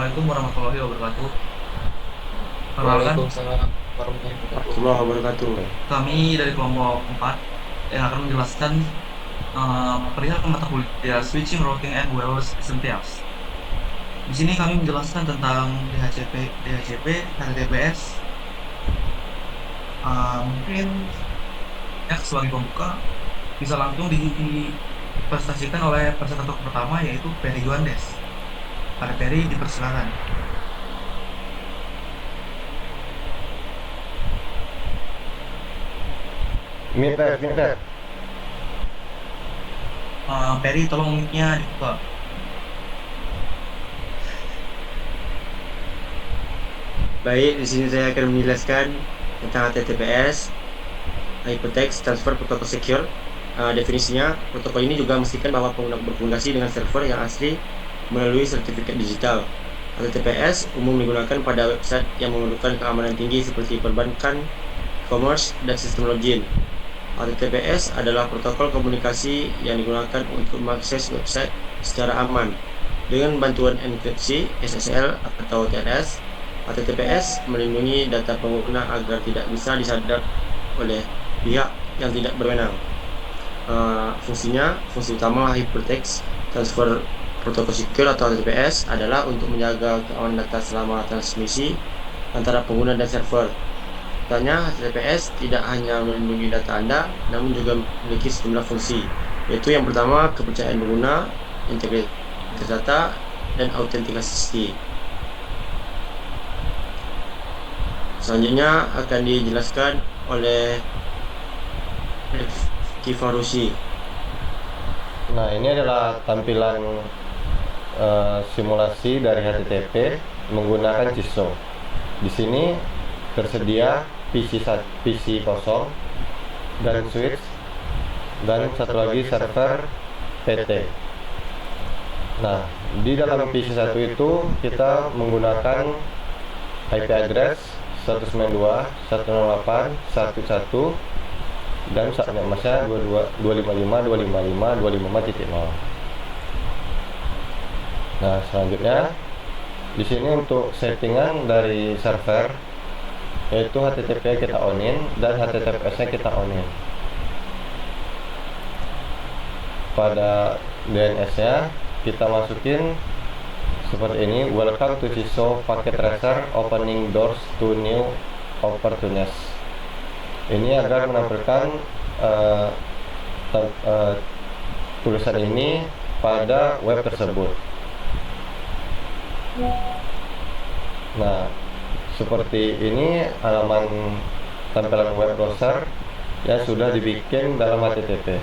Assalamualaikum warahmatullahi wabarakatuh. Perkenalkan, Waalaikumsalam warahmatullahi wabarakatuh. Warahmatullahi wabarakatuh. kami dari kelompok 4 yang akan menjelaskan perihal mata kuliah Switching, Routing, and Wireless Essentials. Di sini kami menjelaskan tentang DHCP, HTTPS. Mungkin ya sebagai pembuka bisa langsung dipresentasikan oleh presentator pertama yaitu Peri Juandes. Pak Peri dipersilakan. Minter. Peri tolong mic-nya dibuka. Baik, di sini saya akan menjelaskan tentang HTTPS, Hypertext Transfer Protocol Secure. Definisinya, protokol ini juga memastikan bahwa pengguna berkomunikasi dengan server yang asli melalui sertifikat digital. HTTPS umum digunakan pada website yang memerlukan keamanan tinggi seperti perbankan, e-commerce, dan sistem login. HTTPS adalah protokol komunikasi yang digunakan untuk mengakses website secara aman. Dengan bantuan enkripsi, SSL atau TLS, HTTPS melindungi data pengguna agar tidak bisa disadap oleh pihak yang tidak berwenang. Fungsi utama Hypertext Transfer Protocol Secure atau HTTPS adalah untuk menjaga keamanan data selama transmisi antara pengguna dan server. Katanya HTTPS tidak hanya melindungi data Anda, namun juga memiliki sejumlah fungsi, yaitu yang pertama kepercayaan pengguna, integritas data, dan autentikasi. Selanjutnya akan dijelaskan oleh Kifarusi. Nah, ini adalah tampilan simulasi dari HTTP menggunakan CISO. Di sini tersedia PC kosong dan switch dan satu lagi server PT. Nah, di dalam PC1 itu kita menggunakan IP address 192.168.1.1 dan subnet masnya 255.255.255.0. Nah, selanjutnya di sini untuk settingan dari server yaitu HTTP kita onin dan HTTPS-nya kita onin. Pada DNS-nya kita masukin seperti ini, welcome to CISO Packet Tracer, opening doors to new opportunities. Ini agar menampilkan tulisan ini pada web tersebut. Nah, seperti ini halaman tampilan web browser yang sudah dibikin dalam HTTP.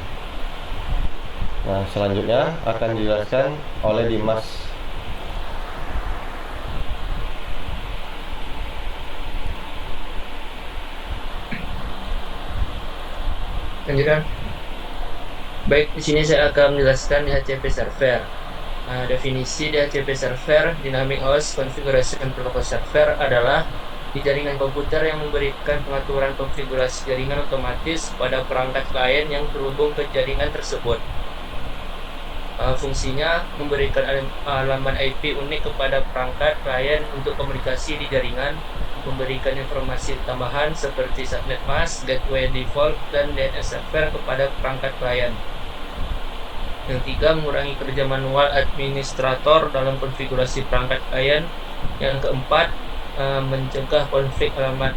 Nah, selanjutnya akan dijelaskan oleh Dimas. Lanjutkan. Baik, di sini saya akan menjelaskan DHCP server. Definisi DHCP server, Dynamic Host Configuration Protocol Server, adalah di jaringan komputer yang memberikan pengaturan konfigurasi jaringan otomatis pada perangkat klien yang terhubung ke jaringan tersebut. Fungsinya memberikan alamat IP unik kepada perangkat klien untuk komunikasi di jaringan, memberikan informasi tambahan seperti subnet mask, gateway default, dan DNS server kepada perangkat klien. Yang tiga, mengurangi kerja manual administrator dalam konfigurasi perangkat klien. Yang keempat, mencegah konflik alamat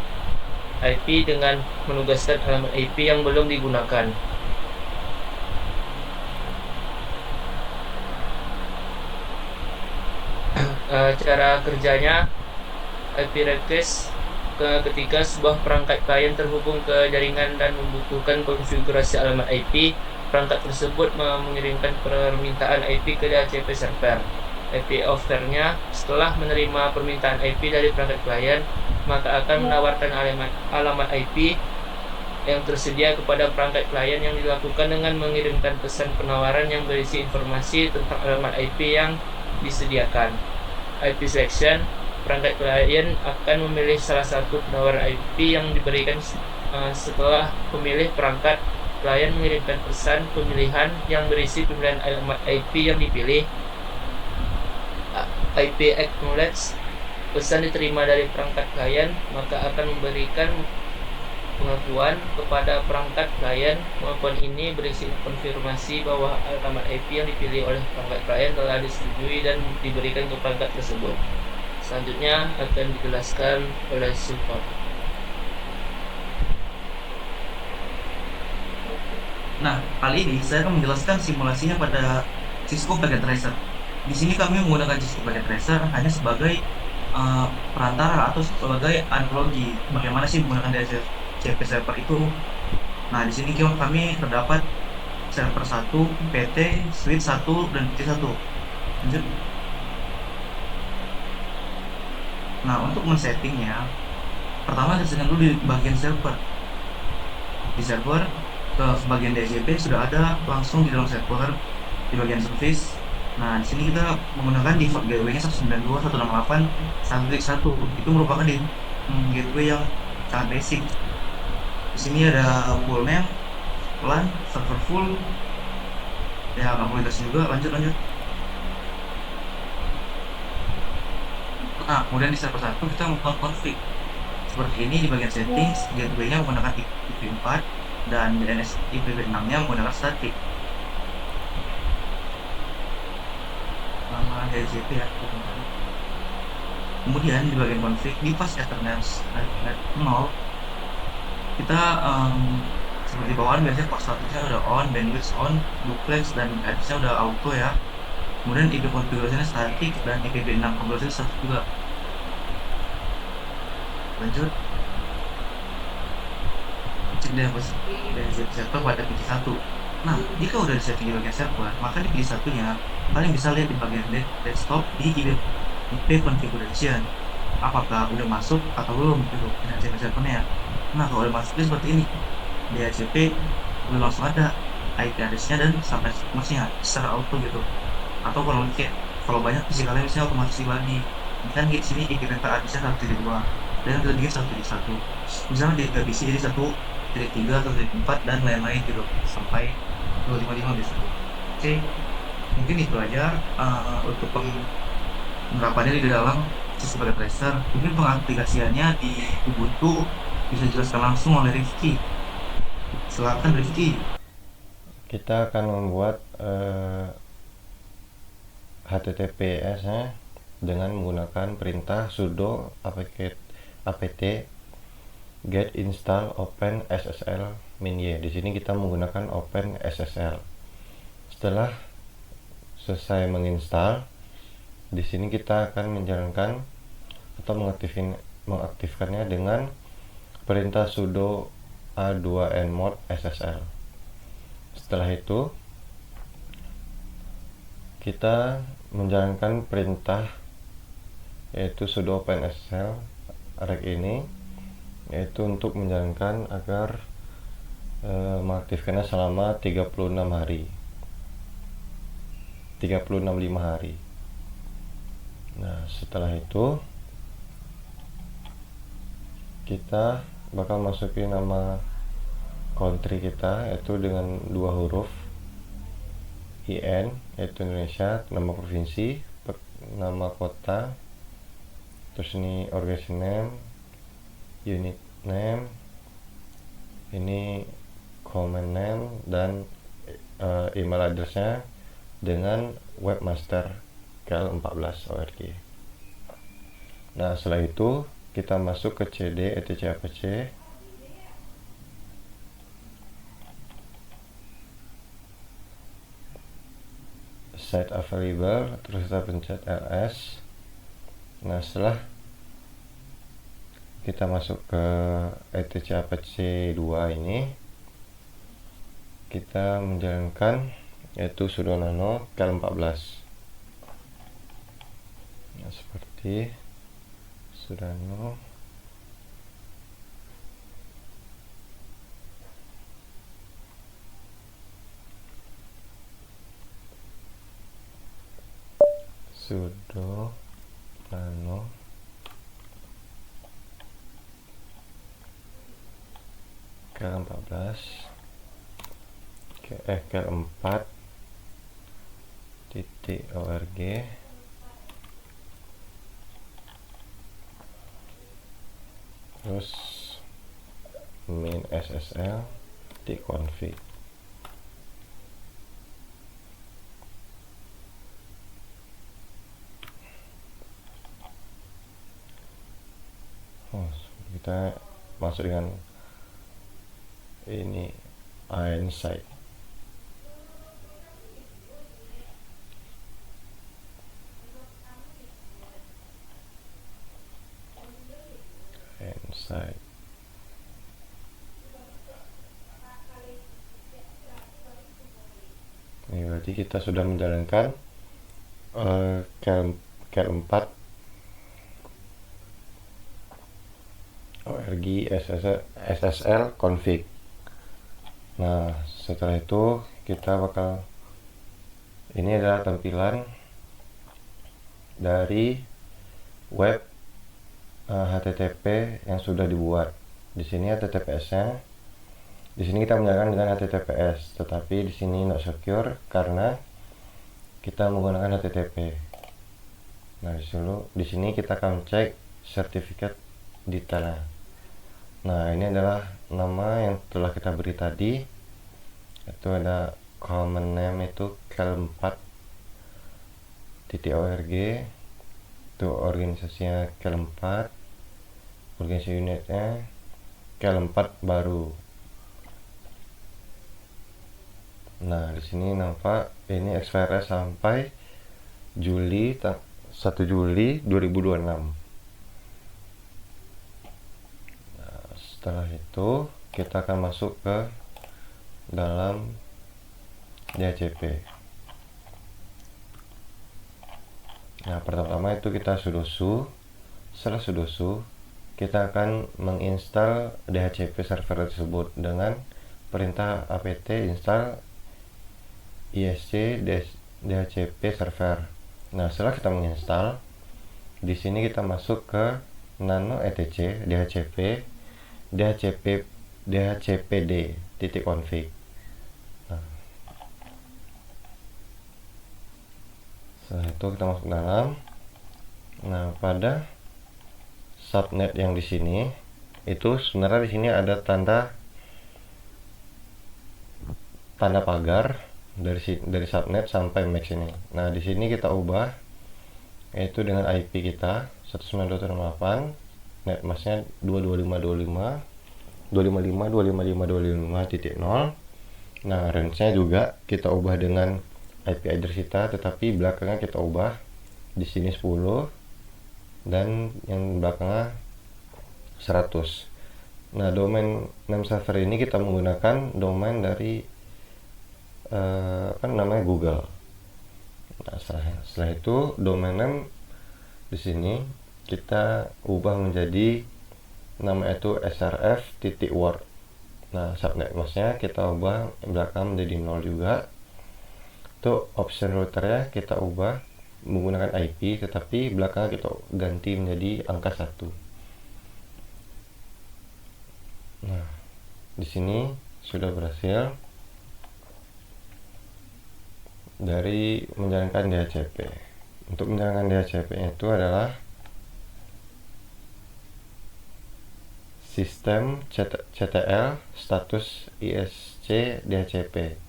IP dengan menugaskan alamat IP yang belum digunakan. Cara kerjanya, IP request ketika sebuah perangkat klien terhubung ke jaringan dan membutuhkan konfigurasi alamat IP, perangkat tersebut mengirimkan permintaan IP ke DHCP server. IP offernya setelah menerima permintaan IP dari perangkat klien, maka akan menawarkan alamat IP yang tersedia kepada perangkat klien yang dilakukan dengan mengirimkan pesan penawaran yang berisi informasi tentang alamat IP yang disediakan. IP selection, perangkat klien akan memilih salah satu penawaran IP yang diberikan setelah pemilih perangkat klien mengirimkan pesan pemilihan yang berisi pemilihan alamat IP yang dipilih. IP acknowledge pesan diterima dari perangkat klien, maka akan memberikan pengakuan kepada perangkat klien. Pengakuan ini berisi konfirmasi bahwa alamat IP yang dipilih oleh perangkat klien telah disetujui dan diberikan ke perangkat tersebut. Selanjutnya akan dijelaskan oleh Sultan. Nah, kali ini saya akan menjelaskan simulasinya pada Cisco Packet Tracer. Di sini kami menggunakan Cisco Packet Tracer hanya sebagai perantara atau sebagai analogi bagaimana sih menggunakan DHCP server itu. Nah, di sini kami terdapat server 1, PT, switch 1, dan PT 1. Lanjut. Nah, untuk men-settingnya, pertama kita setting dulu di bagian server. Di server, ke bagian DHCP sudah ada langsung di dalam server di bagian service. Nah, di sini kita menggunakan default gateway-nya 192.168.1.1. Itu merupakan gateway yang sangat basic. Di sini ada full name, LAN, server full, ya nggak boleh dikasih juga. Lanjut. Nah, kemudian di server 1 kita melakukan config seperti ini. Di bagian settings, gateway-nya menggunakan IP4 dan DNS IPv6-nya menggunakan static. Nama DHCP ya. Kemudian di bagian config di fast Ethernet 0, kita seperti bawaan biasanya port statusnya udah on, bandwidth on, duplex, dan address-nya udah auto ya. Kemudian IP konfigurasinya static dan IPv6 konfigurasinya static juga. Lanjut. Cek DHCP server pada PT 1. Nah, jika udah di-setting di bagian server, maka di PT 1-nya kalian bisa lihat di bagian desktop di IP configuration apakah udah masuk atau belum gitu DHCP servernya. Nah, kalau udah masuk seperti ini, DHCP udah langsung ada IP address-nya dan sampai masnya secara auto gitu. Atau kalau banyak isi kalian bisa otomatis dibagi. Misalnya di sini IP address-nya 1.2 dan yang ketiga 1.1. Misalnya divisi jadi 1.3 atau 1.4 dan lain-lain gitu sampai 255 bisa. Oke, mungkin itu aja untuk penerapannya di dalam Cisco Packet Tracer. Mungkin pengaplikasiannya di Ubuntu bisa dijelaskan langsung oleh Rifki. Silakan Rifki. Kita akan membuat HTTPS-nya dengan menggunakan perintah sudo apt get install open SSL -y. Di sini kita menggunakan open SSL. Setelah selesai menginstal, di sini kita akan menjalankan atau mengaktifkannya dengan perintah sudo a2nmod SSL. Setelah itu kita menjalankan perintah yaitu sudo open SSL reg ini, yaitu untuk menjalankan agar mengaktifkannya selama 36 hari 5 hari. Nah, setelah itu kita bakal masukin nama country kita yaitu dengan 2 huruf IN yaitu Indonesia, nama provinsi, nama kota, terus ini organization name, unit name, ini command name, dan email addressnya dengan webmaster KL14.org. Nah, setelah itu kita masuk ke cd etc apc, site available, terus kita pencet ls. Nah, setelah kita masuk ke etc apc 2 ini, kita menjalankan yaitu sudo nano KL14. Nah, seperti sudo nano KL14 KL4.org terus min ssl di config. Kita masuk dengan ini inside. Inside. Ini berarti kita sudah menjalankan cal 4 org ssl config. Nah, setelah itu kita bakal, ini adalah tampilan dari web HTTP yang sudah dibuat. Di sini HTTPS-nya. Di sini kita menyalakan dengan HTTPS, tetapi di sini not secure karena kita menggunakan HTTP. Nah, di sini kita akan cek sertifikat detailnya. Nah, ini adalah nama yang telah kita beri tadi. Itu ada common name itu cal4.org. Itu organisasinya cal4. Organisasi unitnya cal4 baru. Nah, di sini nampak ini expire sampai 1 Juli 2026. Setelah itu kita akan masuk ke dalam DHCP. Nah, pertama itu kita sudoku. Setelah sudoku, kita akan menginstal DHCP server tersebut dengan perintah apt install isc dhcp server. Nah, setelah kita menginstal, di sini kita masuk ke nano etc dhcp dhcpd.config. Nah, setelah itu kita masuk ke dalam. Nah, pada subnet yang di sini itu sebenarnya di sini ada tanda pagar dari subnet sampai max ini. Nah, di sini kita ubah yaitu dengan IP kita 192.168, net masknya 255.255.255.255.0. Nah, range-nya juga kita ubah dengan IP address kita, tetapi belakangnya kita ubah di sini 10 dan yang belakangnya 100. Nah, domain name server ini kita menggunakan domain dari namanya Google. Nah, setelah itu domain name di sini kita ubah menjadi nama itu srf.word. Nah, subnet masknya kita ubah belakang menjadi 0 juga. Untuk option routernya kita ubah menggunakan IP, tetapi belakang kita ganti menjadi angka 1. Nah, di sini sudah berhasil dari menjalankan DHCP. Untuk menjalankan DHCP itu adalah sistem CTL status ISC DHCP.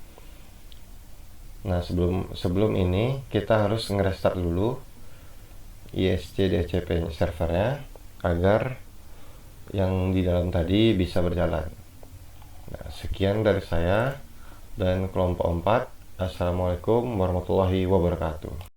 Nah, sebelum ini kita harus ngerestart dulu ISC DHCP servernya agar yang di dalam tadi bisa berjalan. Nah, sekian dari saya dan kelompok 4. Assalamualaikum warahmatullahi wabarakatuh.